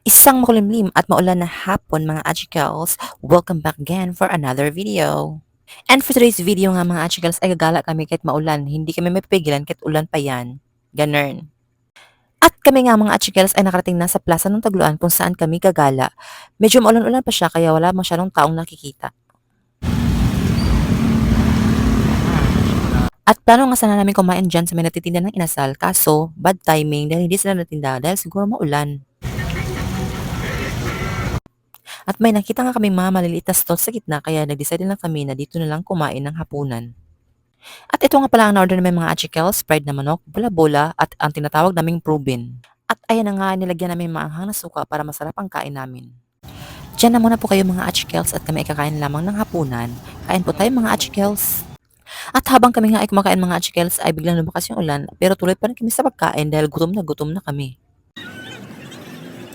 Isang makulimlim at maulan na hapon mga Achikels. Welcome back again for another video. And for today's video nga mga Achikels ay gagala kami kahit maulan. Hindi kami mapipigilan kahit ulan pa yan. Ganern. At kami nga mga Achikels ay nakarating na sa plaza ng Tagluan kung saan kami gagala. Medyo maulan-ulan pa siya kaya wala masyadong taong nakikita. At plano nga sana namin kumain dyan sa may natitinda ng inasal kaso bad timing dahil hindi sila natinda dahil siguro maulan. At may nakita nga kaming mga maliliit na stall sa gitna kaya nag-decide lang kami na dito na lang kumain ng hapunan. At ito nga pala ang na-order namin mga achikels, fried na manok, bola-bola at ang tinatawag naming proben. At ayan na nga nilagyan namin maanghang na suka para masarap ang kain namin. Diyan na muna po kayo mga achikels at kami ay kakain lamang ng hapunan. Kain po tayo mga achikels. At habang kami nga ay kumakain mga achikels ay biglang lumakas yung ulan pero tuloy pa rin kami sa pagkain dahil gutom na kami.